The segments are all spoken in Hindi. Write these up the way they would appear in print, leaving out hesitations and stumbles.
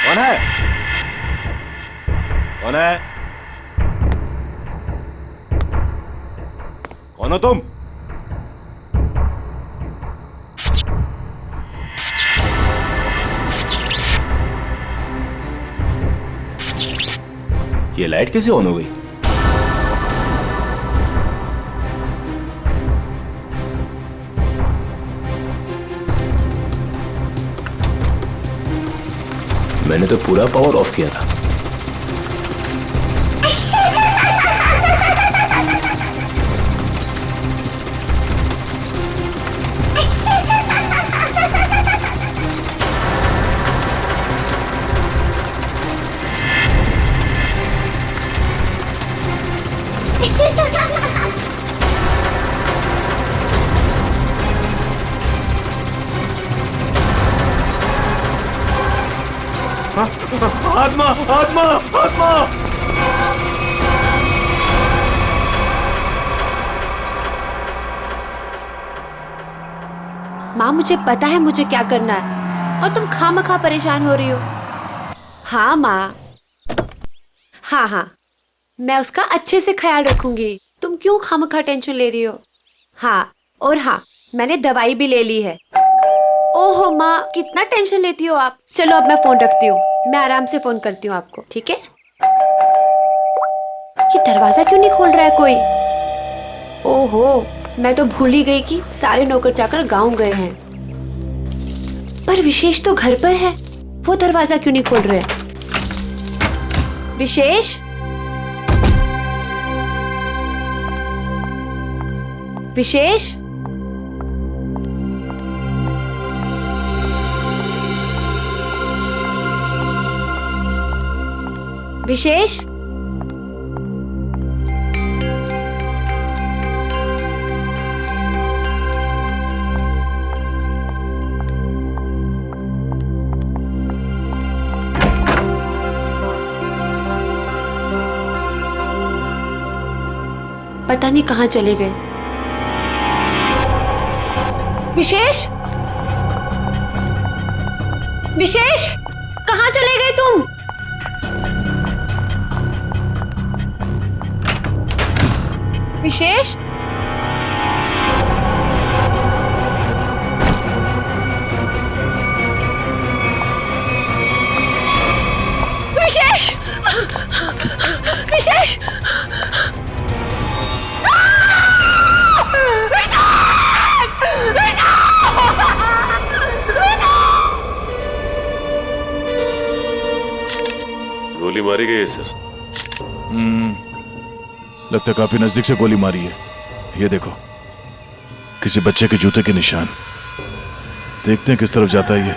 कौन है? कौन है? कौन हो तुम? ये लाइट कैसे ऑन हो गई? मैंने तो पूरा पावर ऑफ किया था। आत्मा आत्मा आत्मा! माँ, मुझे पता है मुझे क्या करना है और तुम खामखा परेशान हो रही हो। हाँ माँ, हाँ, मैं उसका अच्छे से ख्याल रखूंगी। तुम क्यों खामखा टेंशन ले रही हो? हाँ, और हाँ, मैंने दवाई भी ले ली है। ओहो माँ, कितना टेंशन लेती हो आप। चलो अब मैं फोन रखती हूँ, मैं आराम से फोन करती हूँ आपको, ठीक है? ये दरवाजा क्यों नहीं खोल रहा है कोई? ओहो, मैं तो भूल ही गई कि सारे नौकर चाकर गांव गए हैं। पर विशेष तो घर पर है, वो दरवाजा क्यों नहीं खोल रहे? विशेष, विशेष, विशेष, पता नहीं कहाँ चले गए। विशेष, विशेष, कहाँ चले गए तुम? विशेष, विशेष, विशेष, गोली मारी गई है सर। लगता है काफी नजदीक से गोली मारी है। ये देखो, किसी बच्चे के जूते के निशान। देखते हैं किस तरफ जाता है ये।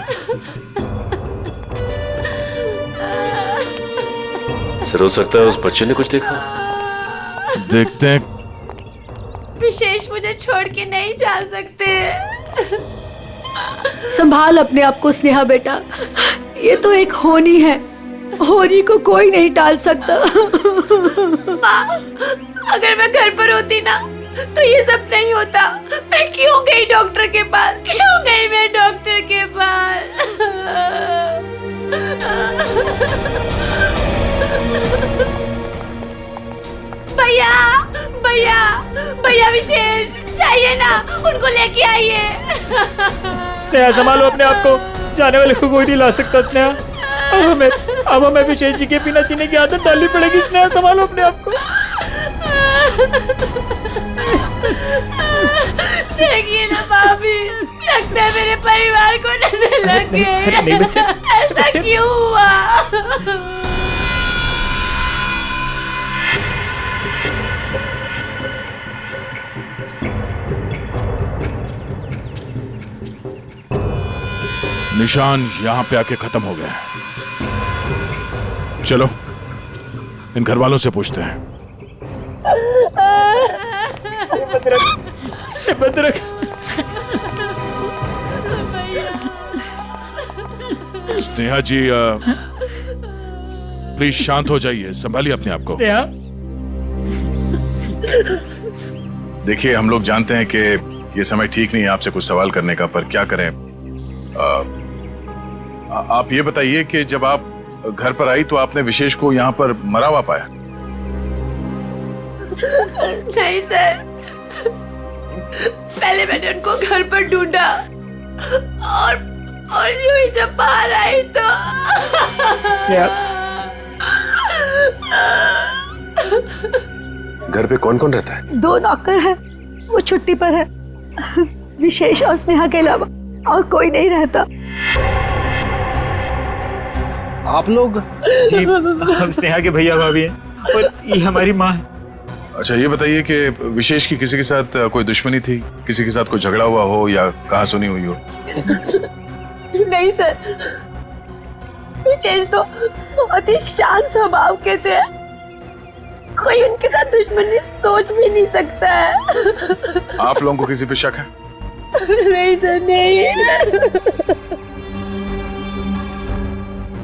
सर, हो सकता है उस बच्चे ने कुछ देखा। देखते हैं। विशेष, मुझे छोड़ के नहीं जा सकते। संभाल अपने आप को स्नेहा बेटा, ये तो एक होनी है, होनी को कोई नहीं टाल सकता। माँ, अगर मैं घर पर होती ना तो ये सब नहीं होता। मैं क्यों गई डॉक्टर के पास? क्यों गई मैं डॉक्टर के भैया भैया भैया विशेष चाहिए ना, उनको लेके आइए। स्नेहा संभालो अपने आप को, जाने वाले को कोई नहीं ला सकता स्नेहा। अब हमें विशेष जी के बिना जीने की आदत डालनी पड़ेगी। स्नेहा संभालो अपने आप को। देखिए ना भाभी, लगता है मेरे परिवार को नजर लग गई। नहीं बच्चे, ऐसा क्यों हुआ? निशान यहां पे आके खत्म हो गए। चलो इन घर वालों से पूछते हैं। भद्रक, स्नेहा जी प्लीज शांत हो जाइए, संभालिए अपने आप को। स्नेहा देखिए हम लोग जानते हैं कि ये समय ठीक नहीं है आपसे कुछ सवाल करने का, पर क्या करें। आप ये बताइए कि जब आप घर पर आई तो आपने विशेष को यहाँ पर मरा हुआ पाया? नहीं सर, पहले मैंने उनको घर पर ढूंढा और यूं ही जब बाहर आई तो स्नेहा, घर पे कौन कौन रहता है? 2 नौकर है, वो छुट्टी पर है। विशेष और स्नेहा के अलावा और कोई नहीं रहता। आप लोग? जी, हम स्नेहा के भैया भाभी हैं और ये हमारी माँ है। अच्छा ये बताइए कि विशेष की किसी के साथ कोई दुश्मनी थी, किसी के साथ कोई झगड़ा हुआ हो या कहा सुनी हुई हो? नहीं सर, विशेष तो बहुत ही शांत स्वभाव के थे, कोई उनके साथ दुश्मनी सोच भी नहीं सकता है। आप लोगों को किसी पे शक है? नहीं सर, नहीं।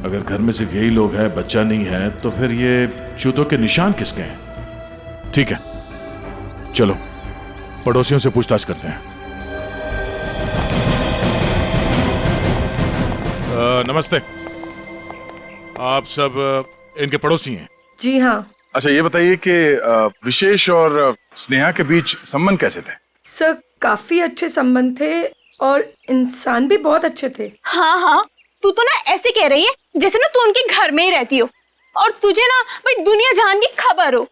अगर घर में सिर्फ यही लोग हैं, बच्चा नहीं है, तो फिर ये जूतों के निशान किसके हैं? ठीक है, चलो पड़ोसियों से पूछताछ करते हैं। नमस्ते, आप सब इनके पड़ोसी हैं? जी हाँ। अच्छा ये बताइए कि विशेष और स्नेहा के बीच संबंध कैसे थे? सर काफी अच्छे संबंध थे और इंसान भी बहुत अच्छे थे। हाँ हाँ, तू तो ना ऐसे कह रही है जैसे ना तू उनके घर में ही रहती हो और तुझे ना भाई दुनिया जहान की खबर हो।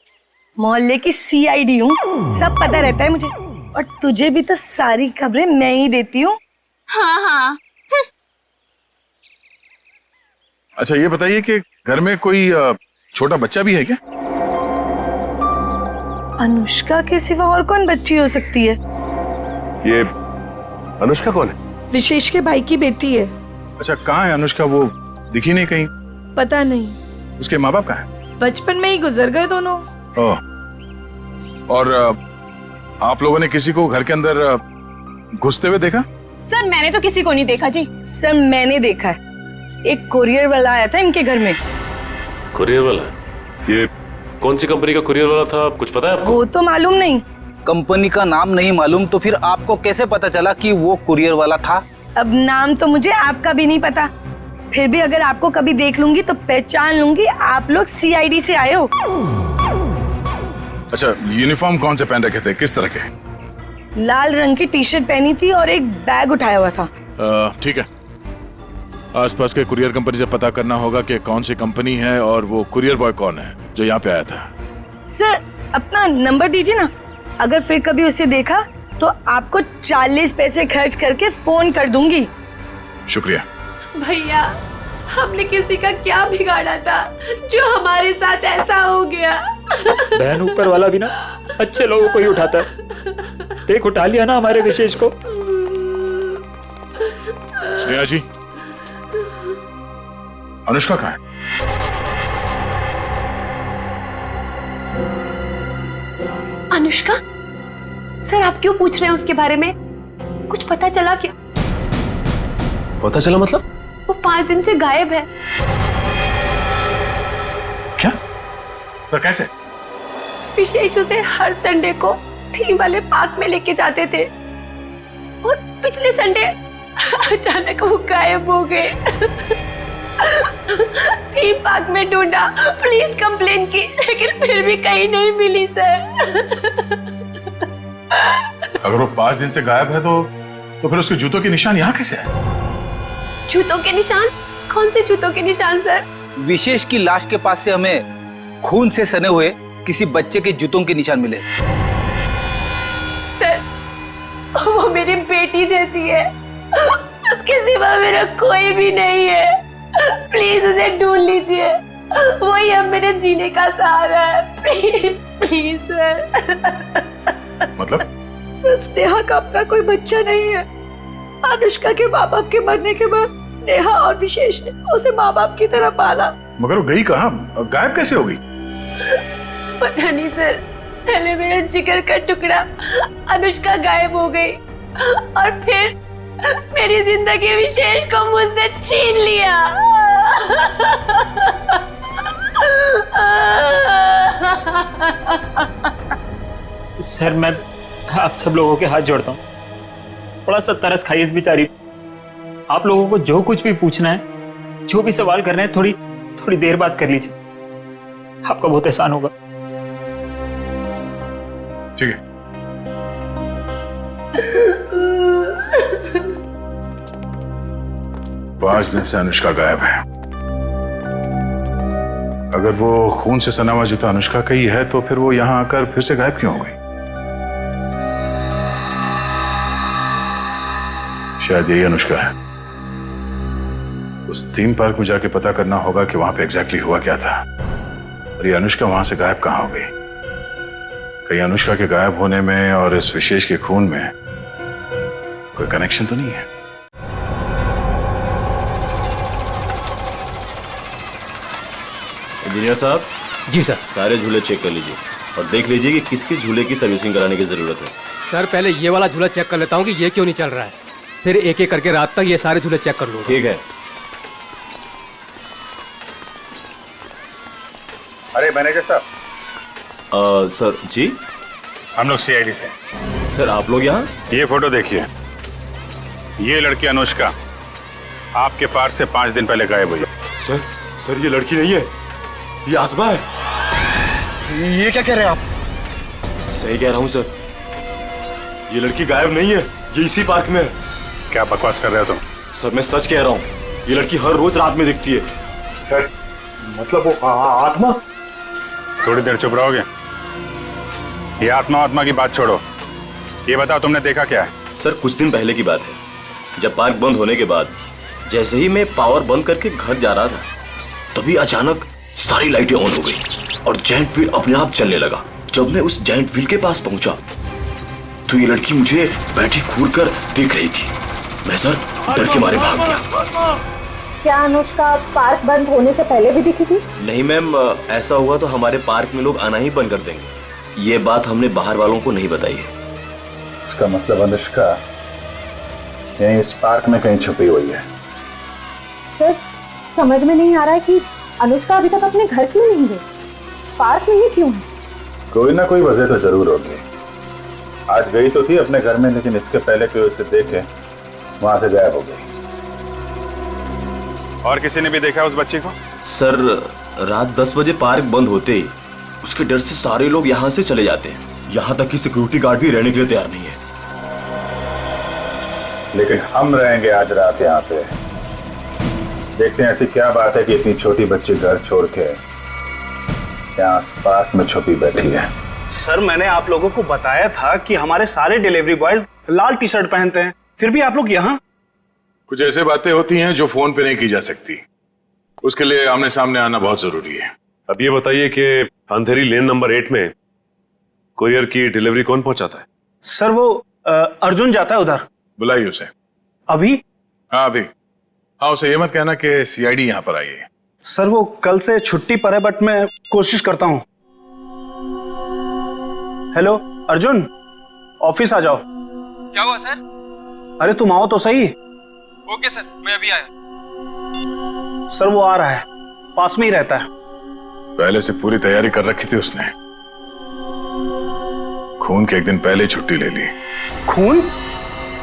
मोहल्ले की CID हूँ, सब पता रहता है मुझे, और तुझे भी तो सारी खबरें मैं ही देती हूँ। हाँ हाँ। अच्छा ये बताइए कि घर में कोई छोटा बच्चा भी है क्या? अनुष्का के सिवा और कौन बच्ची हो सकती है? ये अनुष्का कौन है? विशेष के भाई की बेटी है। अच्छा कहाँ है अनुष्का? वो दिखी नहीं कहीं। पता नहीं, उसके माँ बाप कहाँ हैं? बचपन में ही गुजर गए दोनों। ओह, और आप लोगों ने किसी को घर के अंदर घुसते हुए देखा? सर मैंने तो किसी को नहीं देखा जी। सर मैंने देखा है, एक कुरियर वाला आया था इनके घर में। कुरियर वाला? ये कौन सी कंपनी का कुरियर वाला था, कुछ पता है आपको? वो तो मालूम नहीं। कंपनी का नाम नहीं मालूम तो फिर आपको कैसे पता चला कि वो कुरियर वाला था? अब नाम तो मुझे आपका भी नहीं पता, फिर भी अगर आपको कभी देख लूंगी तो पहचान लूंगी आप लोग CID से आए हो। अच्छा यूनिफॉर्म कौन से पहन रखे थे, किस तरह के? लाल रंग की टी-शर्ट पहनी थी और एक बैग उठाया हुआ था। ठीक है, आसपास के कुरियर कंपनी से पता करना होगा कि कौन सी कंपनी है और वो कुरियर बॉय कौन है जो यहाँ पे आया था। सर अपना नंबर दीजिए ना, अगर फिर कभी उसे देखा तो आपको 40 पैसे खर्च करके फोन कर दूंगी। शुक्रिया। भैया, हमने किसी का क्या बिगाड़ा था जो हमारे साथ ऐसा हो गया? बहन ऊपर वाला भी ना अच्छे लोगों को ही उठाता है। देख उठा लिया ना हमारे विशेष को। स्नेहा जी, अनुष्का कहाँ है? अनुष्का? सर आप क्यों पूछ रहे हैं उसके बारे में? कुछ पता चला क्या? पता चला मतलब? वो 5 दिन से गायब है। क्या? पर कैसे? विशेष उसे हर संडे को थीम वाले पार्क में लेके जाते थे और पिछले संडे अचानक वो गायब हो गए। थीम पार्क में ढूंढा, पुलिस कंप्लेन की, लेकिन फिर भी कहीं नहीं मिली सर। अगर वो 5 दिन से गायब है तो फिर उसके जूतों के निशान यहाँ कैसे है? जूतों के निशान? कौन से जूतों के निशान सर? विशेष की लाश के पास से हमें खून से सने हुए किसी बच्चे के जूतों के निशान मिले। सर, वो मेरी बेटी जैसी है, उसके सिवा मेरा कोई भी नहीं है। प्लीज उसे ढूंढ लीजिए, वही अब मेरे जीने का सहारा है। Please please sir. मतलब? सर, स्नेहा का अपना कोई बच्चा नहीं है। अनुष्का के माँ बाप के मरने के बाद स्नेहा और विशेष ने उसे माँ बाप की तरह पाला। मगर वो गई कहाँ? गायब कैसे हो गई? पता नहीं सर, पहले मेरा जिगर का टुकड़ा अनुष्का गायब हो गई और फिर मेरी जिंदगी विशेष को मुझसे छीन लिया। सर, मैं आप सब लोगों के हाथ जोड़ता हूँ, थोड़ा सा तरस खाइए इस बेचारी। आप लोगों को जो कुछ भी पूछना है, जो भी सवाल करना है, थोड़ी देर बाद कर लीजिए, आपका बहुत एहसान होगा। ठीक है। पांच दिन से अनुष्का गायब है। अगर वो खून से सना हुआ जूता अनुष्का का ही है तो फिर वो यहां आकर फिर से गायब क्यों हो गई? शायद यही अनुष्का है। उस थीम पार्क में जाके पता करना होगा कि वहां पे एग्जैक्टली हुआ क्या था और ये अनुष्का वहां से गायब कहां हो गई। कहीं अनुष्का के गायब होने में और इस विशेष के खून में कोई कनेक्शन तो नहीं है? इंजीनियर साहब। जी सर। सारे झूले चेक कर लीजिए और देख लीजिए कि किस किस झूले की सर्विसिंग कराने की जरूरत है। सर, पहले ये वाला झूला चेक कर लेता हूँ कि ये क्यों नहीं चल रहा है, फिर एक एक करके रात तक ये सारे झूले चेक कर लूंगा। ठीक है। अरे मैनेजर साहब। सर जी, हम लोग सीआईडी से। सर आप लोग यहाँ? ये फोटो देखिए, ये लड़की अनुष्का आपके पार्क से 5 दिन पहले गायब हुई। सर ये लड़की नहीं है, ये आत्मा है। ये क्या कह रहे हैं आप? सही कह रहा हूँ सर, ये लड़की गायब नहीं है, ये इसी पार्क में है। क्या बकवास कर रहे हो तुम? सर मैं सच कह रहा हूँ, ये लड़की हर रोज रात में दिखती है। सर मतलब वो आत्मा? थोड़ी देर चुप रहोगे? ये आत्मा की बात छोड़ो, ये बताओ तुमने देखा क्या है? सर कुछ दिन पहले की बात है, जब पार्क बंद होने के बाद जैसे ही मैं पावर बंद करके घर जा रहा था, तभी अचानक सारी लाइटें ऑन हो गई और जायंट व्हील अपने आप चलने लगा। जब मैं उस जायंट व्हील के पास पहुंचा तो ये लड़की मुझे बैठी घूर कर देख रही थी। मैं सर डर के मारे भाग गया। क्या अनुष्का पार्क बंद होने से पहले भी दिखी थी? नहीं मैम, ऐसा हुआ तो हमारे पार्क में लोग आना ही बंद कर देंगे। ये बात हमने बाहर वालों को नहीं बताई है। इसका मतलब अनुष्का यहीं इस पार्क में कहीं छुपी हुई है। सर, समझ में नहीं आ रहा है कि अनुष्का अभी तक अपने घर क्यों नहीं गई, पार्क में ही क्यों है? कोई ना कोई वजह तो जरूर होगी। आज गई तो थी अपने घर में, लेकिन इसके पहले कोई उसे देखे वहां से गायब हो गई। और किसी ने भी देखा उस बच्ची को? सर रात 10 बजे पार्क बंद होते ही उसके डर से सारे लोग यहाँ से चले जाते हैं, यहाँ तक कि सिक्योरिटी गार्ड भी रहने के लिए तैयार नहीं है। लेकिन हम रहेंगे आज रात यहाँ पे। देखते हैं ऐसी क्या बात है कि इतनी छोटी बच्ची घर छोड़ के यहाँ पार्क में छुपी बैठी है। सर मैंने आप लोगों को बताया था कि हमारे सारे डिलीवरी बॉयज लाल टी शर्ट पहनते हैं, फिर भी आप लोग यहाँ। कुछ ऐसे बातें होती हैं जो फोन पे नहीं की जा सकती, उसके लिए आमने सामने आना बहुत जरूरी है। अब ये बताइए कि अंधेरी लेन नंबर 8 में कुरियर की डिलीवरी कौन पहुंचाता है? सर वो अर्जुन जाता है उधर। बुलाइए उसे। अभी? हाँ अभी। हाँ उसे ये मत कहना कि सीआईडी यहाँ पर आई है। सर वो कल से छुट्टी पर है, बट मैं कोशिश करता हूँ। हेलो अर्जुन, ऑफिस आ जाओ। क्या हुआ सर? अरे तुम आओ तो सही। ओके सर, मैं अभी आया। सर वो आ रहा है, पास में ही रहता है। पहले से पूरी तैयारी कर रखी थी उसने, खून के एक दिन पहले छुट्टी ले ली। खून?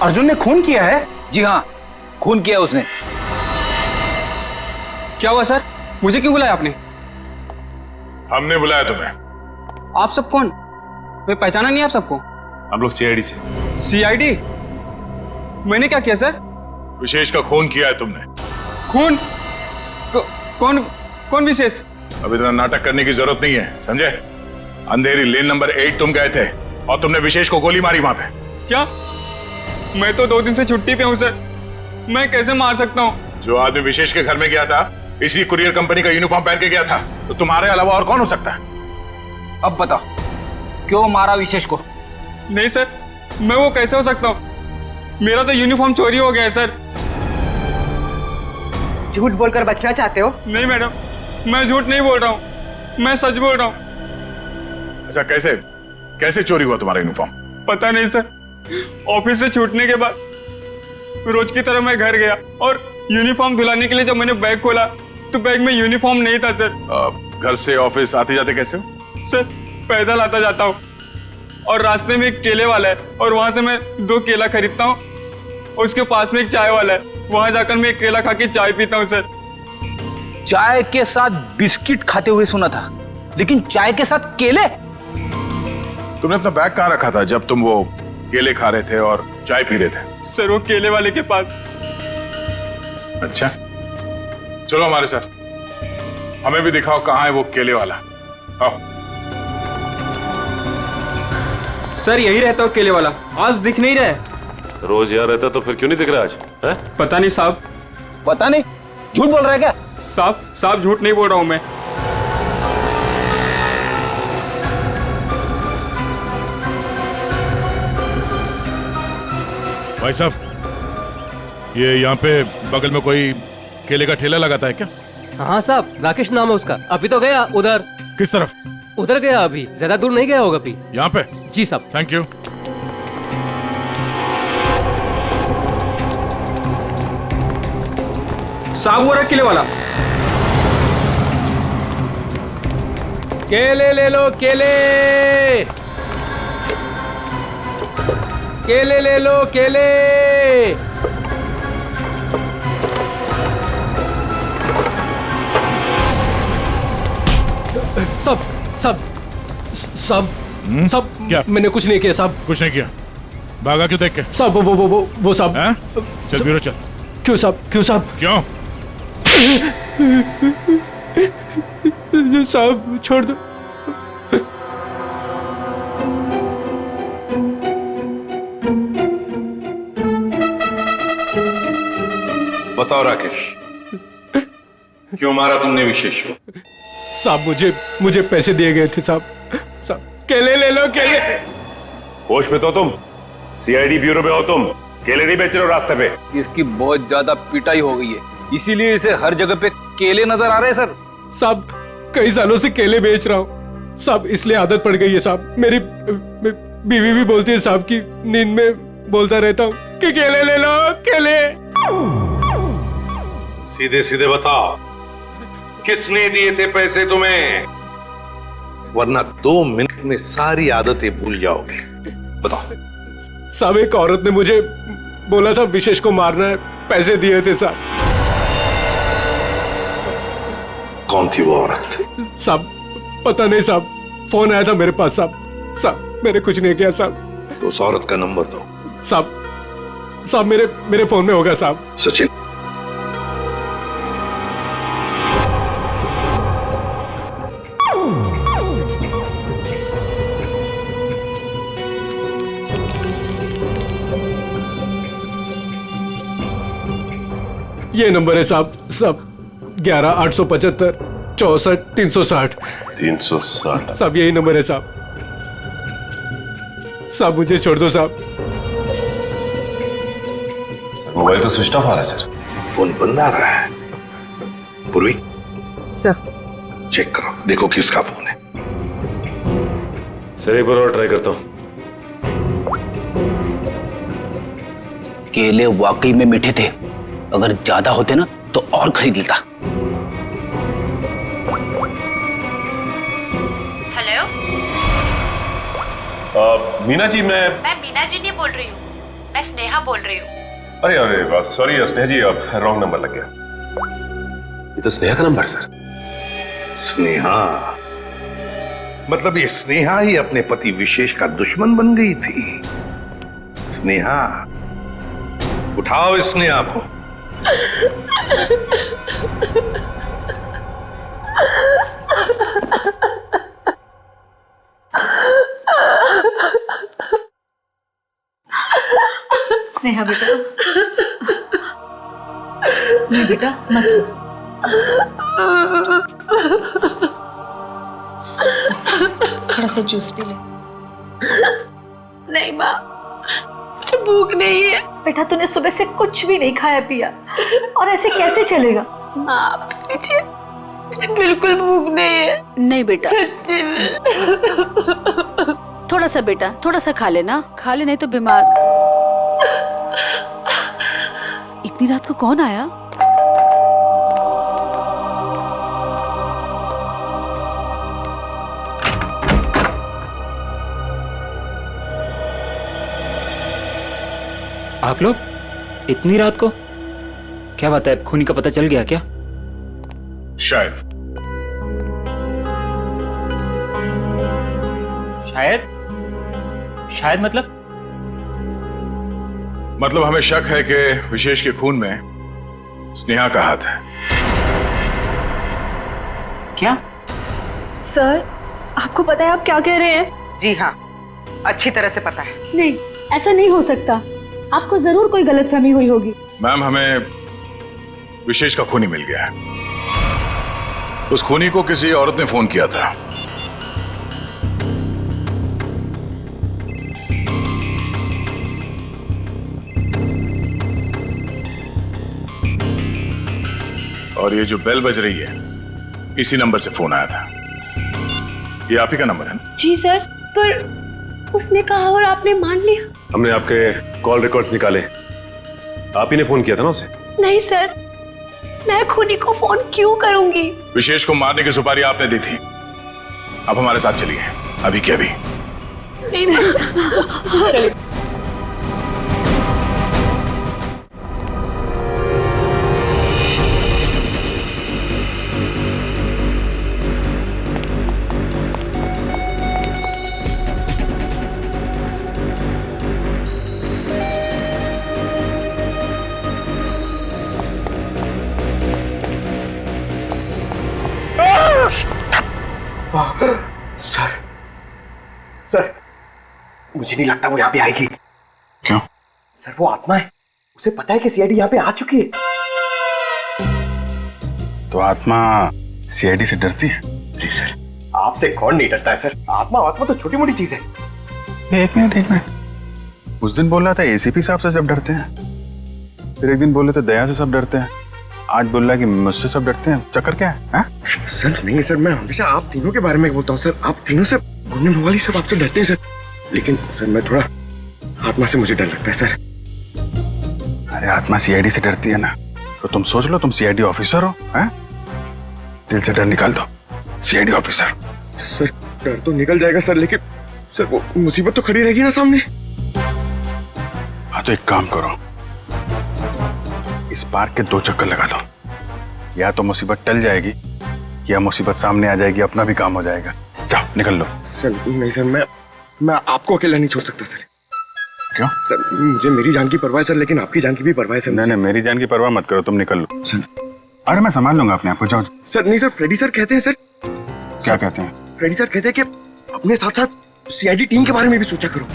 अर्जुन ने खून किया है? जी हाँ, खून किया उसने। क्या हुआ सर? मुझे क्यों बुलाया आपने? हमने बुलाया तुम्हें। आप सब कौन? मैं पहचाना नहीं आप सबको। हम लोग सीआईडी से। सीआईडी? मैंने क्या किया सर? विशेष का खून किया है तुमने। खून? कौन कौन विशेष? अब इतना नाटक करने की जरूरत नहीं है, समझे? अंधेरी लेन नंबर 8 तुम गए थे और तुमने विशेष को गोली मारी वहां पे। क्या? मैं तो 2 दिन से छुट्टी पे हूँ सर, मैं कैसे मार सकता हूँ? जो आदमी विशेष के घर में गया था इसी कुरियर कंपनी का यूनिफॉर्म पहन के गया था, तो तुम्हारे अलावा और कौन हो सकता है? अब बताओ क्यों मारा विशेष को? नहीं सर, मैं वो कैसे हो सकता हूँ? मेरा तो यूनिफॉर्म चोरी हो गया है सर। झूठ बोलकर बचना चाहते हो? नहीं मैडम, मैं झूठ नहीं बोल रहा हूँ, मैं सच बोल रहा हूँ। अच्छा, कैसे कैसे चोरी हुआ तुम्हारा यूनिफॉर्म? पता नहीं सर, ऑफिस से छूटने के बाद रोज की तरह मैं घर गया और यूनिफॉर्म धुलाने के लिए जब मैंने बैग खोला तो बैग में यूनिफॉर्म नहीं था सर। घर से ऑफिस आते जाते कैसे हो? सर पैदल आता जाता हूँ और रास्ते में एक केले वाला है और वहां से मैं 2 केला खरीदता हूँ, उसके पास में एक चाय वाला है, वहां जाकर मैं एक केला खा के चाय पीता हूँ सर। चाय के साथ बिस्किट खाते हुए सुना था, लेकिन चाय के साथ केले? तुमने अपना बैग कहाँ रखा था जब तुम वो केले खा रहे थे और चाय पी रहे थे? सर वो केले वाले के पास। अच्छा, चलो हमारे साथ, हमें भी दिखाओ कहाँ है वो केले वाला। आओ। सर यही रहता हो केले वाला, आज दिख नहीं रहा है। रोज यहाँ रहता तो फिर क्यों नहीं दिख रहा आज? है? पता नहीं साहब। पता नहीं? झूठ बोल रहा है क्या? साहब झूठ नहीं बोल रहा हूँ मैं। भाई साहब, ये यहाँ पे बगल में कोई केले का ठेला लगाता है क्या? हाँ साहब, राकेश नाम है उसका। अभी तो गया उधर। किस तरफ? उधर गया, अभी ज्यादा दूर नहीं गया होगा। अभी यहाँ पे? जी साहब। Thank you. साहब वो रहा केले वाला। केले ले लो, केले केले ले लो, केले। सब सब सब सब क्या? मैंने कुछ नहीं किया साहब। कुछ नहीं किया? भागा क्यों देख के? साहब वो साहब। चल ब्यूरो चल। क्यों साहब? क्यों साहब? क्यों? साहब छोड़ दो। बताओ राकेश, क्यों मारा तुमने विशेष को? साहब मुझे पैसे दिए गए थे साहब। साहब केले ले लो, केले। होश में तो तुम? सीआईडी ब्यूरो में हो तुम? केले नहीं बेच रहे हो रास्ते पे? इसकी बहुत ज्यादा पिटाई हो गई है, इसीलिए इसे हर जगह पे केले नजर आ रहे हैं सर। साहब कई सालों से केले बेच रहा हूँ साहब, इसलिए आदत पड़ गई है साहब। मेरी बीवी भी बोलती है साहब की नींद में बोलता रहता हूँ कि केले ले लो, केले। सीधे सीधे बताओ, किसने दिए थे पैसे तुम्हें? वरना 2 मिनट में सारी आदतें भूल जाओगे। बताओ। साहब एक औरत ने मुझे बोला था विशेष को मारना है, पैसे दिए थे साहब। कौन थी वो औरत? साहब पता नहीं साहब, फोन आया था मेरे पास साहब। साहब मैंने कुछ नहीं किया साहब। तो उस औरत का नंबर दो। साहब मेरे फोन में होगा साहब। सचिन। ये नंबर है साहब 11-875 64 360 360। साहब यही नंबर है साहब। साहब मुझे छोड़ दो साहब। मोबाइल तो स्विच ऑफ आ रहा है सर। फोन बंद आ रहा है। पूर्वी सर चेक करो, देखो किसका फोन है। सर एक बार और ट्राई करता हूँ। केले वाकई में मीठे थे, अगर ज्यादा होते ना तो और खरीद लेता। हेलो, मीना जी, मैं मीना जी नहीं बोल रही हूँ, मैं स्नेहा बोल रही हूँ। अरे सॉरी स्नेहा जी, अब रॉन्ग नंबर लग गया। ये तो स्नेहा का नंबर है सर। स्नेहा, मतलब ये स्नेहा ही अपने पति विशेष का दुश्मन बन गई थी। स्नेहा, उठाओ इस स्नेहा को। स्नेहा बेटा, नहीं बेटा मत रो। थोड़ा सा जूस पी ले। नहीं माँ, मुझे भूख नहीं है। बेटा तूने सुबह से कुछ भी नहीं खाया पिया और ऐसे कैसे चलेगा? माँ मुझे बिल्कुल भूख नहीं है। नहीं बेटा, सच्ची में। थोड़ा सा बेटा, थोड़ा सा खा लेना, खा ले नहीं तो बीमार। इतनी रात को कौन आया? आप लोग इतनी रात को? क्या बात है, खूनी का पता चल गया क्या? शायद शायद मतलब हमें शक है कि विशेष के खून में स्नेहा का हाथ है। क्या? सर, आपको पता है आप क्या कह रहे हैं? जी हाँ, अच्छी तरह से पता है। नहीं, ऐसा नहीं हो सकता। आपको जरूर कोई गलतफहमी हुई होगी। मैम, हमें विशेष का खूनी मिल गया है। उस खूनी को किसी औरत ने फोन किया था। और ये जो बेल बज रही है, इसी नंबर से फोन आया था। ये आप ही का नंबर है ना? जी सर, पर उसने कहा और आपने मान लिया। हमने आपके कॉल रिकॉर्ड्स निकाले, आप ही ने फोन किया था ना उसे? नहीं सर, मैं खूनी को फोन क्यों करूंगी? विशेष को मारने की सुपारी आपने दी थी। अब हमारे साथ चलिए, अभी के अभी। नहीं चलिए। सर, मुझे नहीं लगता वो यहाँ पे आएगी। क्यों? सर, वो आत्मा है, उसे पता है कि सीआईडी यहाँ पे आ चुकी है। तो आत्मा सीआईडी से डरती है? नहीं सर, आपसे कौन नहीं डरता है सर। आत्मा तो छोटी मोटी चीज है। एक मिनट। उस दिन बोल रहा था एसीपी साहब से सब डरते हैं, फिर एक दिन बोल रहे थे दया से सब डरते हैं, आज बोल रहा है कि मुझसे सब डरते हैं। चक्कर क्या है? सर नहीं सर, मैं हमेशा आप तीनों के बारे में बोलता हूँ सर। आप तीनों से घूमने वाली सब आपसे डरते हैं सर। लेकिन सर मैं थोड़ा आत्मा से मुझे डर लगता है सर। अरे आत्मा सीआईडी से डरती है ना, तो तुम सोच लो तुम सीआईडी ऑफिसर हो, हैं? दिल से डर निकाल दो, सीआईडी ऑफिसर। सर डर तो निकल जाएगा सर, लेकिन सर वो मुसीबत तो खड़ी रहेगी ना सामने। हाँ तो एक काम करो, इस पार्क के 2 चक्कर लगा दो। या तो मुसीबत टल जाएगी या मुसीबत सामने आ जाएगी, अपना भी काम हो जाएगा। जाओ निकल लो। सर नहीं सर, मैं आपको अकेला नहीं छोड़ सकता सर। क्यों? सर मुझे मेरी जान की परवाह है सर, लेकिन आपकी जान की भी परवाह है सर। नहीं, मेरी जान की परवाह मत करो, तुम निकल लो सर। अरे मैं संभाल लूंगा अपने आप को, जाओ। सर नहीं सर, फ्रेडी सर कहते हैं सर। क्या कहते हैं? फ्रेडी सर कहते हैं कि अपने साथ साथ सीआईडी टीम के बारे में भी सोचा करो,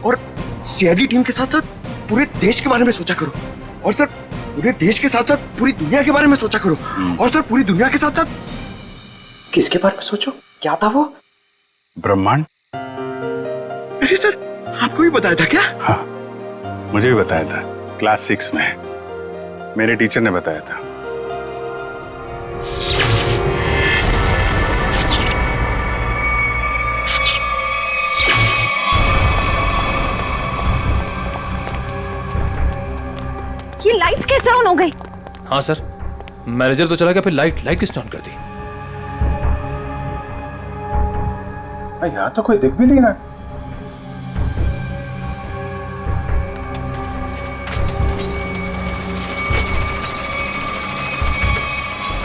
और सीआईडी टीम के साथ साथ पूरे देश के बारे में सोचा करो, और सर पूरे देश के साथ साथ पूरी दुनिया के बारे में सोचा करो, और सर पूरी दुनिया के साथ साथ किसके बारे में सोचो? क्या था वो? ब्रह्मांड। अरे सर, आपको भी बताया था क्या? हाँ, मुझे भी बताया था, क्लास 6 में मेरे टीचर ने बताया था। ये लाइट्स कैसे ऑन हो गई? हाँ सर, मैनेजर तो चला गया, फिर लाइट किसने ऑन कर दी? यहाँ तो कोई दिख भी नहीं रहा।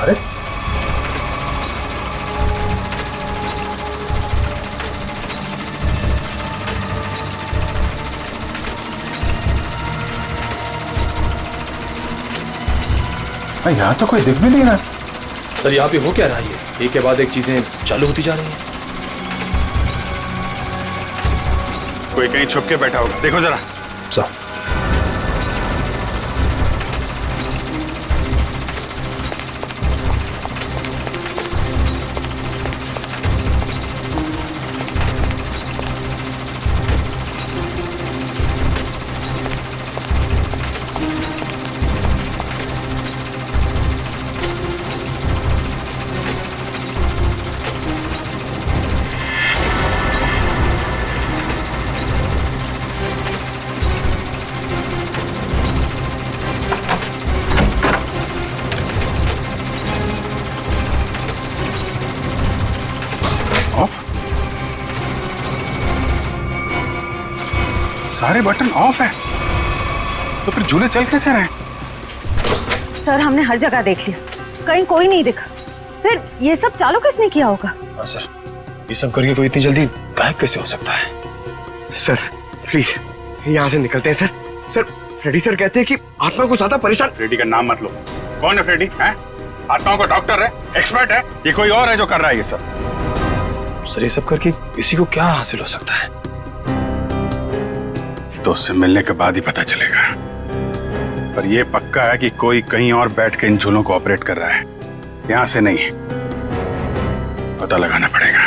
अरे यहाँ तो कोई दिख भी नहीं रहा। सर यहाँ पे हो क्या रहा है? एक के बाद एक चीजें चालू होती जा रही हैं। कोई कहीं छुप के बैठा होगा, देखो जरा। सर सारे बटन ऑफ है, तो फिर झूले चल कैसे रहे? सर हमने हर जगह देख लिया, कहीं कोई नहीं दिखा। फिर ये सब चालू किसने किया होगा? हाँ सर, ये सब करके कोई इतनी जल्दी गायब कैसे हो सकता है? सर प्लीज यहाँ से निकलते हैं सर। सर फ्रेडी सर कहते हैं कि आत्मा को ज्यादा परेशान। फ्रेडी का नाम मत लो। कौन है फ्रेडी? है आत्माओं का डॉक्टर है, एक्सपर्ट है, ये कोई और है जो कर रहा है ये सब? सर ये सब करके किसी को क्या हासिल हो सकता है? तो उससे मिलने के बाद ही पता चलेगा। पर यह पक्का है कि कोई कहीं और बैठ के इन झूलों को ऑपरेट कर रहा है, यहां से नहीं। पता लगाना पड़ेगा।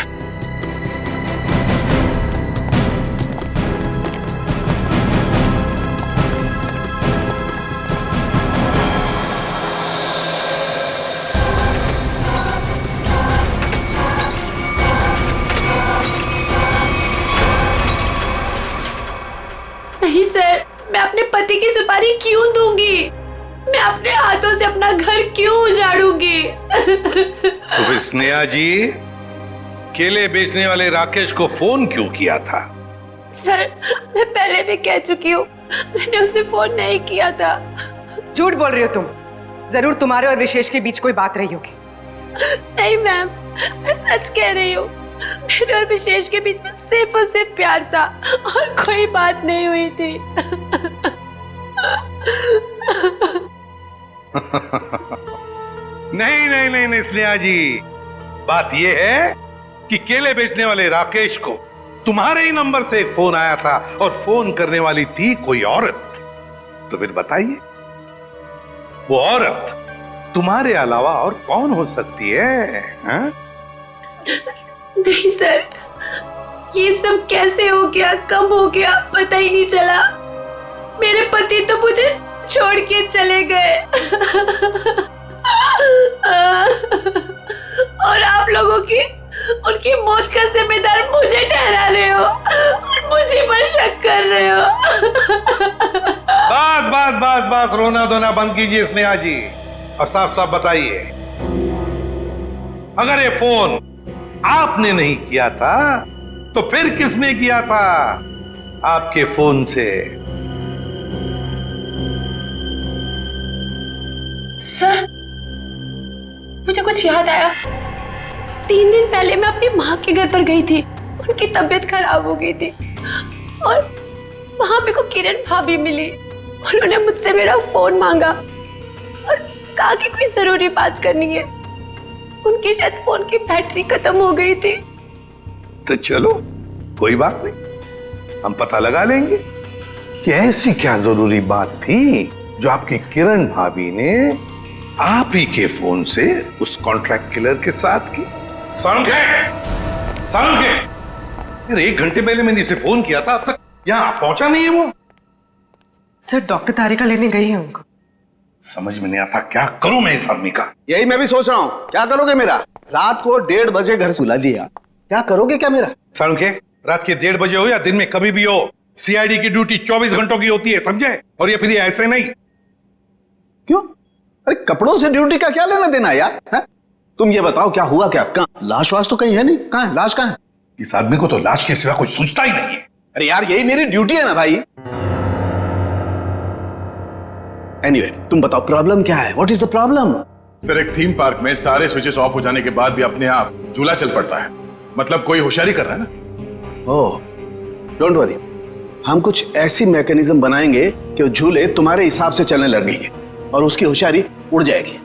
नहीं सर, मैं अपने पति की सुपारी क्यों दूंगी? मैं अपने हाथों से अपना घर क्यों उजाड़ूंगी? तो फिर स्नेहा जी केले बेचने वाले राकेश को फोन क्यों किया था? सर मैं पहले भी कह चुकी हूँ, मैंने उसे फोन नहीं किया था। झूठ बोल रही हो तुम। जरूर तुम्हारे और विशेष के बीच कोई बात रही होगी। नहीं मैम, मैं सच कह रही हूँ। मेरे और विशेष के बीच में सिर्फ और सिर्फ प्यार था और कोई बात नहीं हुई थी। नहीं नहीं नहीं नहीं स्नेहा जी, बात यह है कि केले बेचने वाले राकेश को तुम्हारे ही नंबर से एक फोन आया था और फोन करने वाली थी कोई औरत। तो फिर बताइए, वो औरत तुम्हारे अलावा और कौन हो सकती है? हा? नहीं सर, ये सब कैसे हो गया, कब हो गया, पता ही नहीं चला। मेरे पति तो मुझे छोड़ के चले गए और आप लोगों की उनकी मौत का जिम्मेदार मुझे ठहरा रहे हो और मुझे पर शक कर रहे हो। बस बस बस बस, रोना धोना बंद कीजिए स्नेहा जी, और साफ साफ बताइए, अगर ये फोन आपने नहीं किया था तो फिर किसने किया था आपके फोन से? सर मुझे कुछ याद आया। 3 दिन पहले मैं अपनी माँ के घर पर गई थी, उनकी तबीयत खराब हो गई थी और वहां मेरे को किरण भाभी मिली। उन्होंने मुझसे मेरा फोन मांगा और कहा कि कोई जरूरी बात करनी है। उनकी शायद फोन की बैटरी खत्म हो गई थी। तो चलो कोई बात नहीं, हम पता लगा लेंगे कि ऐसी क्या जरूरी बात थी जो आपकी किरण भाभी ने आप ही के फोन से उस कॉन्ट्रैक्ट किलर के साथ की। साउंड है? यार 1 घंटे पहले मैंने इसे फोन किया था, अब तक यहाँ पहुंचा नहीं है वो। सर डॉक्टर तारिका लेने गई है उनको। समझ में नहीं आता क्या करूं मैं इस आदमी का। यही मैं भी सोच रहा हूँ, क्या करोगे मेरा? रात को 1:30 बजे घर सुला दिया, क्या करोगे क्या मेरा? साउंड के रात के 1:30 बजे हो या दिन में कभी भी हो, सीआईडी की ड्यूटी 24 घंटों की होती है, समझे? और ये फिर ऐसे नहीं। क्यों? अरे कपड़ों से ड्यूटी का क्या लेना देना यार? है? तुम ये बताओ क्या हुआ क्या? कहाँ लाश वाश तो कहीं है नहीं, कहाँ है लाश? कहाँ है? इस आदमी को तो लाश के सिवा कुछ सूझता ही नहीं है। अरे यार यही मेरी ड्यूटी है ना भाई। एनीवे तुम बताओ प्रॉब्लम क्या है? What is the problem? Sir, एक थीम पार्क में सारे स्विचेस ऑफ हो जाने के बाद भी अपने आप झूला चल पड़ता है, मतलब कोई होशियारी कर रहा है ना। ओह, डोंट वरी, हम कुछ ऐसी मैकेनिज्म बनाएंगे कि वो झूले तुम्हारे हिसाब से चलने लगेंगे और उसकी होशियारी उड़ जाएगी।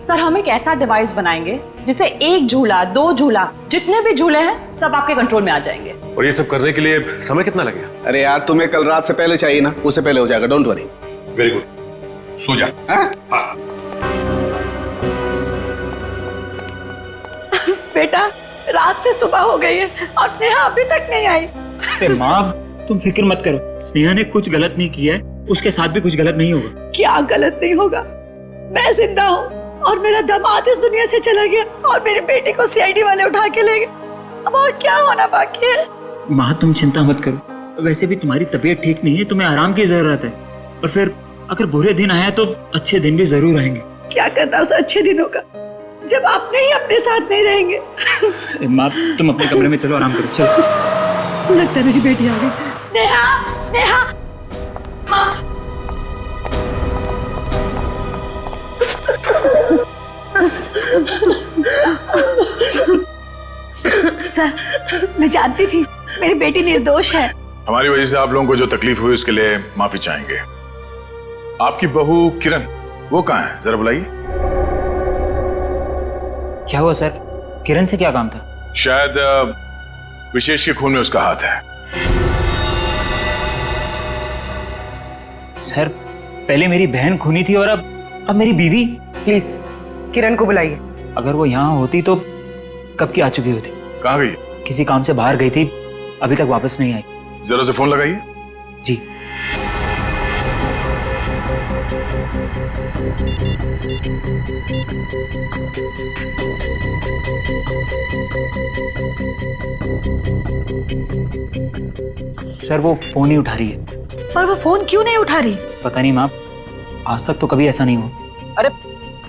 सर, हम एक ऐसा डिवाइस बनाएंगे जिसे एक झूला, 2 झूला, जितने भी झूले हैं सब आपके कंट्रोल में आ जाएंगे। और ये सब करने के लिए समय कितना लगेगा? अरे यार, तुम्हें कल रात से पहले चाहिए ना, उससे पहले हो जाएगा, डोंट वरी। वेरी गुड, सो जा। हाँ? बेटा, रात से सुबह हो गई है और स्नेहा अभी तक नहीं आई। अरे माँ, तुम फिक्र मत करो, स्नेहा ने कुछ गलत नहीं किया है, उसके साथ भी कुछ गलत नहीं होगा। क्या गलत नहीं होगा? मैं जिंदा हूँ और मेरा दामाद इस दुनिया से चला गया और मेरे बेटे को सीआईडी वाले उठा के ले गए। अब और क्या होना बाकी है? माँ, तुम चिंता मत करो, वैसे भी तुम्हारी तबीयत ठीक नहीं है, तुम्हें आराम की जरूरत है। और फिर अगर बुरे दिन आए तो अच्छे दिन भी जरूर आएंगे। क्या करना उस अच्छे दिनों का जब आपने ही अपने साथ नहीं रहेंगे? अरे माँ, तुम अपने कमरे में चलो, आराम करो, चलो। लगता है मेरी बेटी आ गई। स्नेहा, स्नेहा, माँ। सर, मैं जानती थी मेरी बेटी निर्दोष है। हमारी वजह से आप लोगों को जो तकलीफ हुई उसके लिए माफी चाहेंगे। आपकी बहू किरण, वो कहाँ है, जरा बुलाइए। क्या हुआ सर? किरण से क्या काम था? शायद विशेष के खून में उसका हाथ है। सर, पहले मेरी बहन खूनी थी और अब मेरी बीवी। प्लीज किरण को बुलाइए। अगर वो यहाँ होती तो कब की आ चुकी होती। कहाँ गई? किसी काम से बाहर गई थी, अभी तक वापस नहीं आई। जरा से फोन लगाइए। जी। सर, वो फोन नहीं उठा रही है। पर वो फोन क्यों नहीं उठा रही? पता नहीं माँ, आज तक तो कभी ऐसा नहीं हुआ। अरे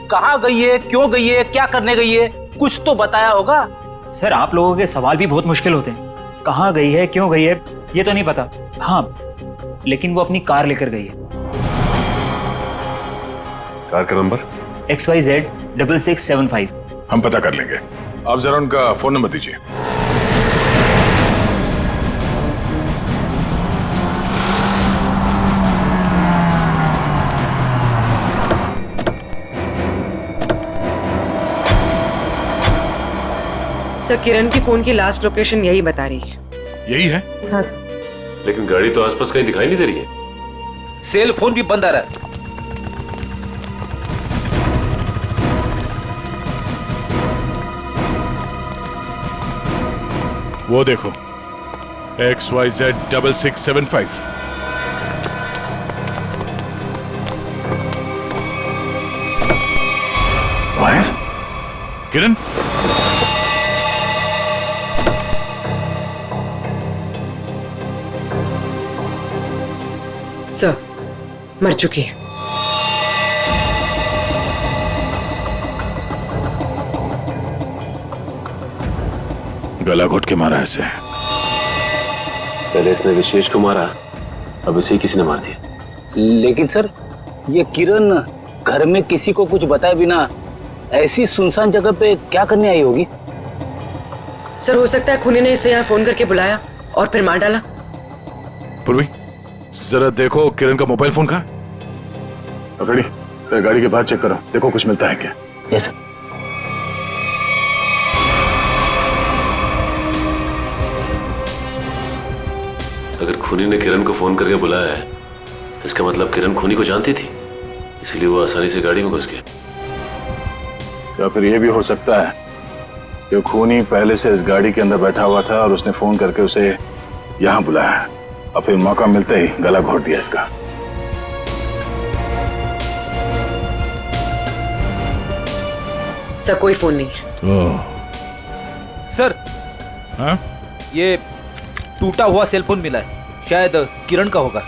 कहाँ गई है, क्यों गई है, क्या करने गई है, कुछ तो बताया होगा। सर, आप लोगों के सवाल भी बहुत मुश्किल होते हैं। कहाँ गई है, क्यों गई है, ये तो नहीं पता। हाँ, लेकिन वो अपनी कार लेकर गई है। कार का नंबर? XYZ 6675। हम पता कर लेंगे, आप जरा उनका फोन नंबर दीजिए। सर, किरण की फोन की लास्ट लोकेशन यही बता रही है। यही है? हाँ सर। लेकिन गाड़ी तो आसपास कहीं दिखाई नहीं दे रही है। सेल फोन भी बंद आ रहा है। वो देखो, XYZ 6675। वायर? किरण? सर, मर चुकी है। गला घोट के मारा ऐसे। पहले इसने विशेष को मारा, अब इसे किसी ने मार दिया। लेकिन सर, ये किरण घर में किसी को कुछ बताए बिना ऐसी सुनसान जगह पे क्या करने आई होगी? सर, हो सकता है खूनी ने इसे यहाँ फोन करके बुलाया और फिर मार डाला। पूर्वी, जरा देखो किरण का मोबाइल फोन कहाँ? अकड़ी, गाड़ी के बाहर चेक करो, देखो कुछ मिलता है क्या। Yes sir. अगर खूनी ने किरण को फोन करके बुलाया है, इसका मतलब किरण खूनी को जानती थी, इसलिए वो आसानी से गाड़ी में घुस गया। या फिर ये भी हो सकता है कि खूनी पहले से इस गाड़ी के अंदर बैठा हुआ था और उसने फोन करके उसे यहाँ बुलाया और फिर मौका मिलते ही गला घोट दिया इसका। सर, कोई फोन नहीं है। सर, हाँ? ये टूटा हुआ सेलफोन मिला है, शायद किरण का होगा।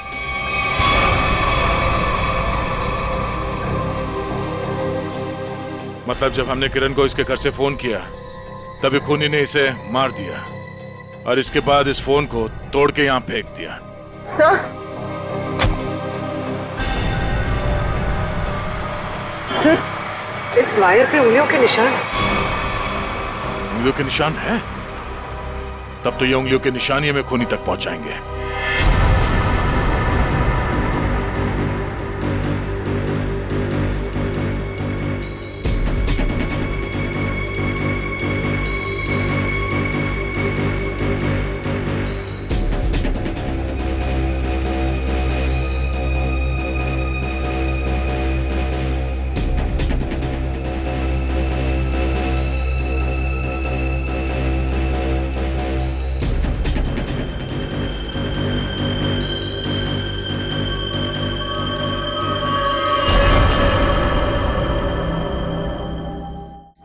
मतलब जब हमने किरण को इसके घर से फोन किया तभी खूनी ने इसे मार दिया और इसके बाद इस फोन को तोड़ के यहाँ फेंक दिया। सर, सर, इस वायर पे उंगलियों के निशान। उंगलियों के निशान है? तब तो ये उंगलियों के निशान ही हमें खूनी तक पहुंचाएंगे।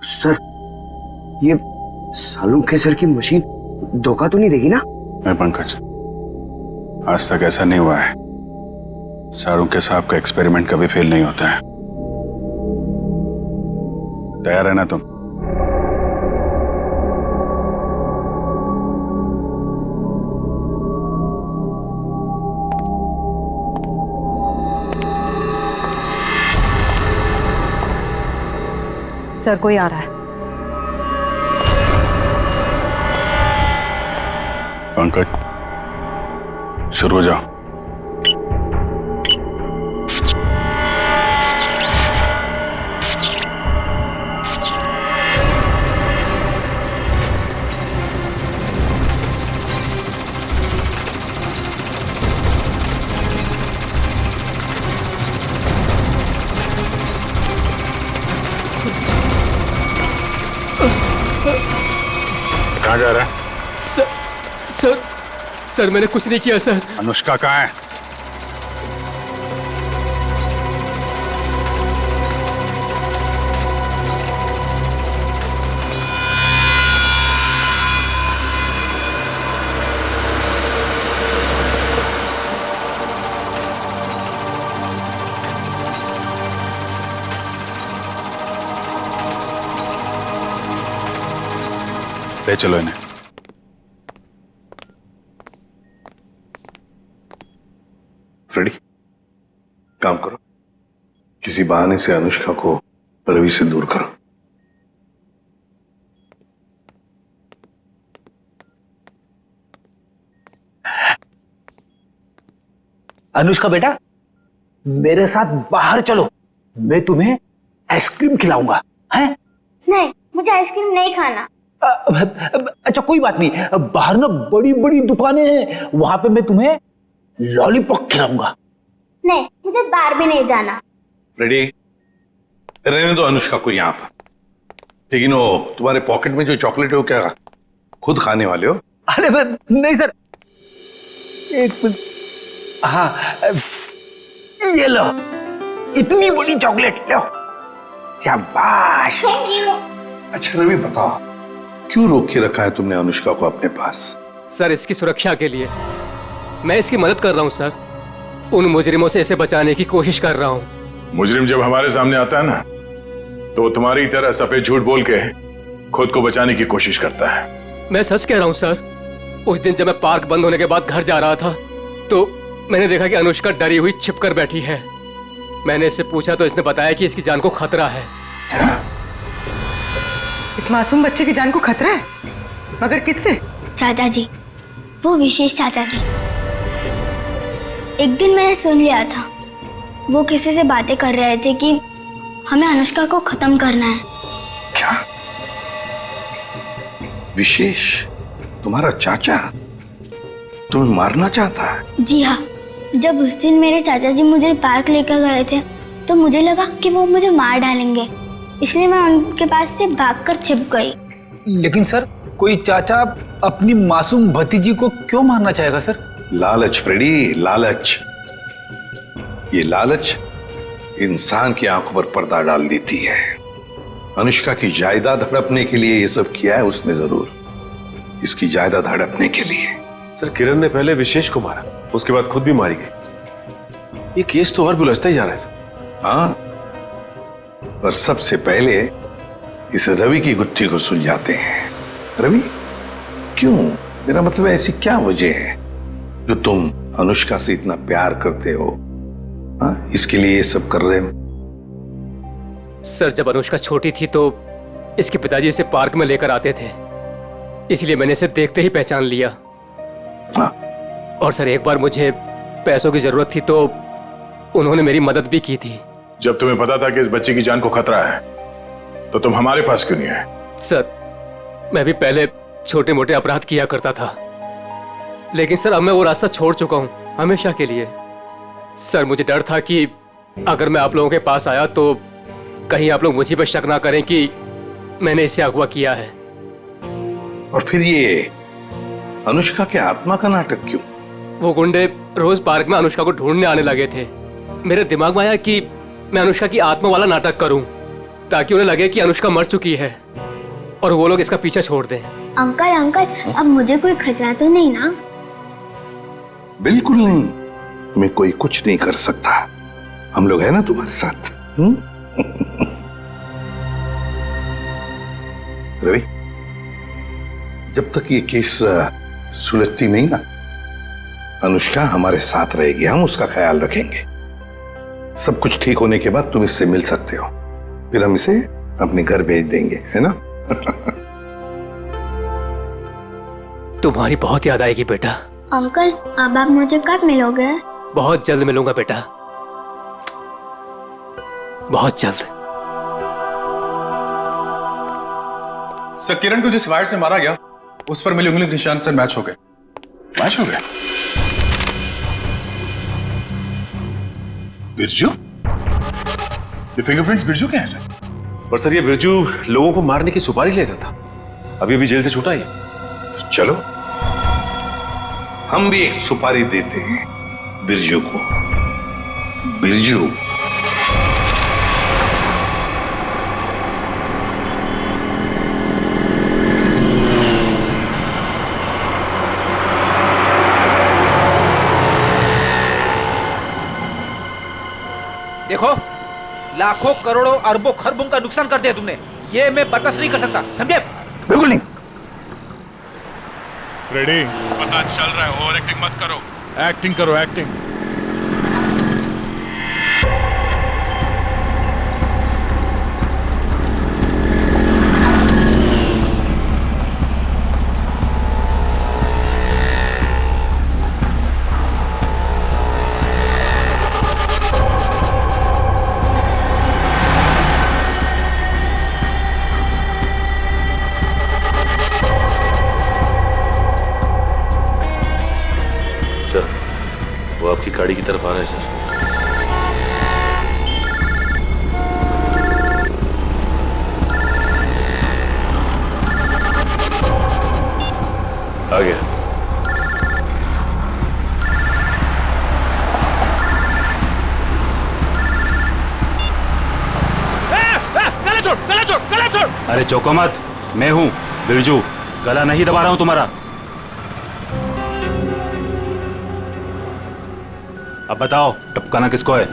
सर, ये सालों के सर की मशीन धोखा तो नहीं देगी ना? नहीं पंकज, आज तक ऐसा नहीं हुआ है। सारू के साहब का एक्सपेरिमेंट कभी फेल नहीं होता है। तैयार है ना तुम? सर, कोई आ रहा है। पंकज, शुरू हो जाओ। कहाँ जा रहा है? सर मैंने कुछ नहीं किया सर। अनुष्का कहाँ है? ले चलो इन्हें। फ्रेडी, काम करो, किसी बहाने से अनुष्का को रवि से दूर करो। अनुष्का बेटा, मेरे साथ बाहर चलो, मैं तुम्हें आइसक्रीम खिलाऊंगा। हैं? नहीं, मुझे आइसक्रीम नहीं खाना। अच्छा कोई बात नहीं, बाहर ना बड़ी बड़ी दुकानें हैं, वहां पे मैं तुम्हें लॉलीपॉप खिलाऊंगा। नहीं, मुझे बाहर भी नहीं जाना। रेडी, रहने दो अनुष्का को यहाँ पर। लेकिन वो तुम्हारे पॉकेट में जो चॉकलेट है वो क्या खुद खाने वाले हो? अरे नहीं सर, एक मिनट। हाँ, ये लो, इतनी बड़ी चॉकलेट लो। शाबाश। Thank you. अच्छा रवि, बताओ क्यों रोक के रखा है तुमने अनुष्का को अपने पास? सर, इसकी सुरक्षा के लिए मैं इसकी मदद कर रहा हूँ सर। उन मुजरिमों से इसे बचाने की कोशिश कर रहा हूँ। मुजरिम जब हमारे सामने आता है ना, तो वो तुम्हारी तरह सफेद झूठ बोल के खुद को बचाने की कोशिश करता है। मैं सच कह रहा हूँ सर। उस दिन जब मैं पार्क बंद होने के बाद घर जा रहा था, तो मैंने देखा कि अनुष्का डरी हुई छिपकर बैठी है। मैंने इससे पूछा तो इसने बताया कि इसकी जान को खतरा है। इस मासूम बच्चे की जान को खतरा है? मगर किससे? चाचा जी, वो विशेष चाचा जी। एक दिन मैंने सुन लिया था, वो किसी से बातें कर रहे थे कि हमें अनुष्का को खत्म करना है। क्या? विशेष तुम्हारा चाचा तुम्हें मारना चाहता है? जी हाँ, जब उस दिन मेरे चाचा जी मुझे पार्क लेकर गए थे तो मुझे लगा कि वो मुझे मार डालेंगे, इसलिए मैं उनके पास से भागकर छिप गई। लेकिन सर, कोई चाचा अपनी मासूम भतीजी को क्यों मारना चाहेगा सर? लालच फ्रेडी, लालच। ये लालच इंसान की आंखों पर पर्दा डाल देती है। अनुष्का की जायदाद हड़पने के लिए ये सब किया है उसने जरूर, इसकी जायदाद हड़पने के लिए। सर, किरण ने पहले विशेष को मारा, उसके बाद खुद भी मारी गई। ये केस तो और भी उलझता ही जा रहा है सर। हाँ, और सबसे पहले इस रवि की गुत्थी को सुलझाते हैं। रवि, क्यों? मेरा मतलब है, ऐसी क्या वजह है जो तुम अनुष्का से इतना प्यार करते हो? हाँ, इसके लिए ये सब कर रहे हो? सर जब अनुष्का छोटी थी तो इसके पिताजी इसे पार्क में लेकर आते थे, इसलिए मैंने इसे देखते ही पहचान लिया। और सर एक बार मुझे पैसों की जरूरत थी तो उन्होंने मेरी मदद भी की थी। जब तुम्हें पता था कि इस बच्चे की जान को खतरा है तो तुम हमारे पास क्यों नहीं आए? सर मैं भी पहले छोटे मोटे अपराध किया करता था, लेकिन सर अब मैं वो रास्ता छोड़ चुका हूं हमेशा के लिए। सर मुझे डर था कि अगर मैं आप लोगों के पास आया तो कहीं आप लोग मुझे पर शक ना करें कि मैंने इसे अगवा किया है। और फिर ये अनुष्का के आत्मा का नाटक क्यों? वो गुंडे रोज पार्क में अनुष्का को ढूंढने आने लगे थे। मेरे दिमाग में आया कि मैं अनुष्का की आत्मा वाला नाटक करूं ताकि उन्हें लगे कि अनुष्का मर चुकी है और वो लोग इसका पीछा छोड़ दें। अंकल अंकल, अब मुझे कोई खतरा तो नहीं ना? बिल्कुल नहीं, तुम्हें कोई कुछ नहीं कर सकता। हम लोग हैं ना तुम्हारे साथ। रवि, जब तक ये केस सुलझती नहीं ना, अनुष्का हमारे साथ रहेगी, हम उसका ख्याल रखेंगे। सब कुछ ठीक होने के बाद तुम इससे मिल सकते हो, फिर हम इसे अपने घर भेज देंगे, है ना? तुम्हारी बहुत याद आएगी बेटा। अंकल अब आप मुझे कब मिलोगे? बहुत जल्द मिलूंगा बेटा, बहुत जल्द। सर किरण को जिस वायर से मारा गया उस पर मिले उंगली के निशान सर मैच हो गए। मैच हो गए? बिरजू? ये फिंगरप्रिंट्स बिरजू के हैं सर? पर सर ये बिरजू लोगों को मारने की सुपारी लेता था, अभी अभी जेल से छूटा ही। तो चलो हम भी एक सुपारी देते हैं बिरजू को। बिरजू, देखो, लाखों करोड़ों अरबों खरबों का नुकसान कर दिया तुमने, ये मैं बर्दाश्त नहीं कर सकता, समझे? बिल्कुल नहीं। फ्रेडी, पता चल रहा है, ओवर एक्टिंग मत करो, एक्टिंग करो, एक्टिंग। वो आपकी गाड़ी की तरफ आ रहा है सर। आ गया। गला छोड़, गला छोड़, गला छोड़। अरे चौको मत, मैं हूं बिरजू, गला नहीं दबा रहा हूं तुम्हारा। अब बताओ टपकाना किसको है?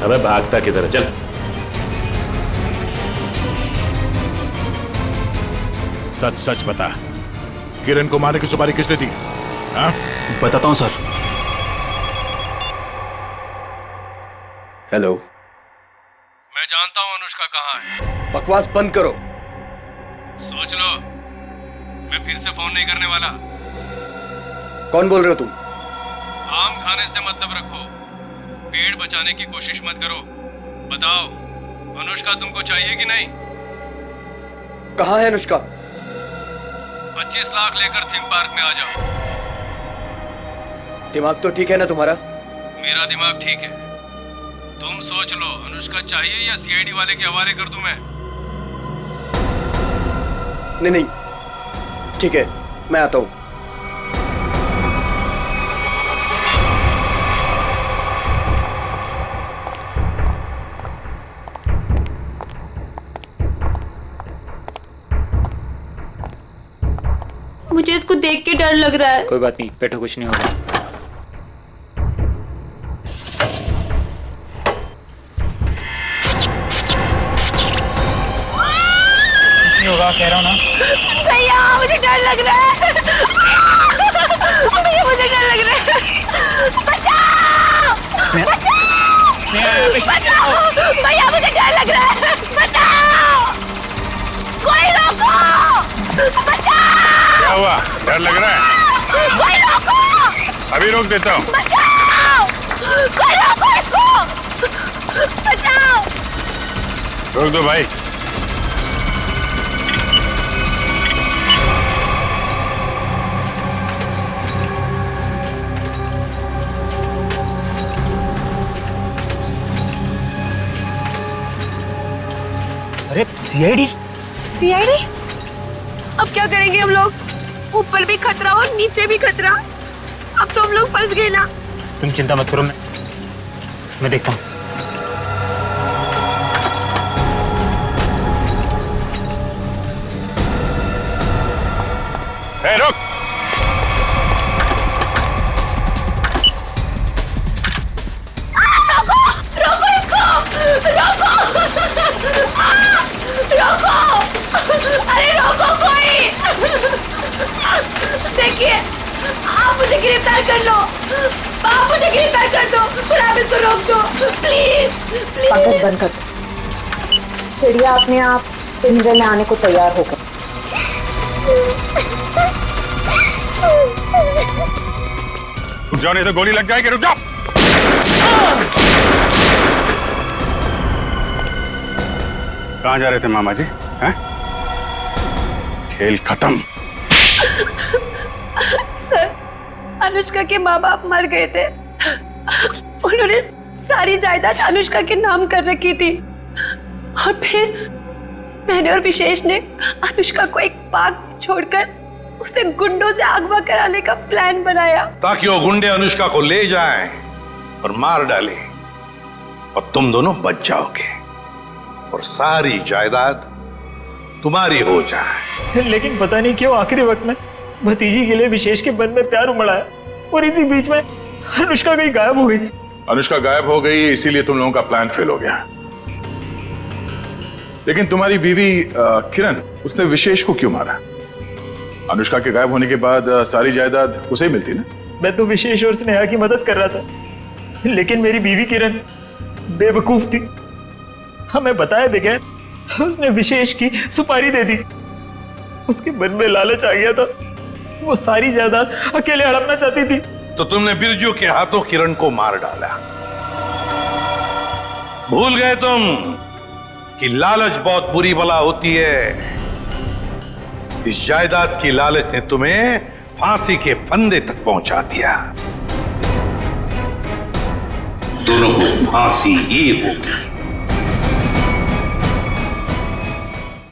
अबे भागता किधर है, चल। सच सच बता, किरण को मारने की सुपारी किसने दी? हाँ? बताता हूं सर। हेलो। मैं जानता हूं अनुष्का कहाँ है। बकवास बंद करो। सोच लो, मैं फिर से फोन नहीं करने वाला। कौन बोल रहे हो तुम? आम खाने से मतलब रखो, पेड़ बचाने की कोशिश मत करो। बताओ, अनुष्का तुमको चाहिए कि नहीं? कहाँ है अनुष्का? 25 लाख लेकर थीम पार्क में आ जाओ। दिमाग तो ठीक है ना तुम्हारा? मेरा दिमाग ठीक है। तुम सोच लो, अनुष्का चाहिए या सीआईडी वाले के हवाले कर दूं मैं? नहीं नहीं, ठीक है, मैं आता हूं। मुझे इसको देख के डर लग रहा है। कोई बात नहीं, बैठो, कुछ नहीं होगा। कुछ नहीं होगा, कह रहा हूँ ना। भैया मुझे डर लग रहा है। भैया मुझे डर लग रहा है। बचाओ! बचाओ! भैया मुझे डर लग रहा है। बचाओ! कोई रोको! बचाओ! क्या हुआ? डर लग रहा है? कोई रोको! अभी रोक देता हूँ। बचाओ! कोई रोको इसको! बचाओ! रोक दो भाई। अरे सीआईडी? सीआईडी? अब क्या करेंगे हम लोग? ऊपर भी खतरा और नीचे भी खतरा। अब तो हम लोग फंस गए ना। तुम चिंता मत करो, मैं देखता हूँ। रुक! रोको! रोको इसको! रोको! रोको! अरे रोको कोई! देखिए, आप मुझे गिरफ्तार कर लो। आप मुझे गिरफ्तार कर दो और आप इसको रोक दो, प्लीज प्लीज। बाकस बंद कर दो। चिड़िया अपने आप पिंजरे में आने को तैयार हो गई। रुक जाओ, नहीं तो गोली लग जाएगी। रुक जाओ। कहाँ जा रहे थे मामा जी? हैं? खेल खत्म। सर, अनुष्का के माँ बाप मर गए थे। उन्होंने सारी जायदाद अनुष्का के नाम कर रखी थी और फिर मैंने और विशेष ने अनुष्का को एक पार्क में छोड़कर उसे गुंडों से अगवा कराने का प्लान बनाया ताकि वो गुंडे अनुष्का को ले जाएं और मार डाले और तुम दोनों बच जाओगे और सारी जायदाद तुम्हारी हो जाए। लेकिन पता नहीं क्यों आखिरी वक्त में भतीजी के लिए विशेष के मन में प्यार उमड़ा है और इसी बीच में अनुष्का कहीं गायब हो गई। अनुष्का गायब हो गई, इसीलिए तुम लोगों का प्लान फेल हो गया। लेकिन तुम्हारी बीवी किरण, उसने विशेष को क्यों मारा? अनुष्का के गायब होने के बाद सारी जायदाद उसे ही मिलती ना। मैं तो विशेष और स्नेहा की मदद कर रहा था, लेकिन मेरी बीवी किरण बेवकूफ थी। हमें बताए बगैर उसने विशेष की सुपारी दे दी। उसके मन में लालच आ गया था, वो सारी जायदाद अकेले हड़पना चाहती थी। तो तुमने बिरजू के हाथों किरण को मार डाला। भूल गए तुम कि लालच बहुत बुरी बला होती है। इस जायदाद की लालच ने तुम्हें फांसी के फंदे तक पहुंचा दिया। दोनों को फांसी ही होगी।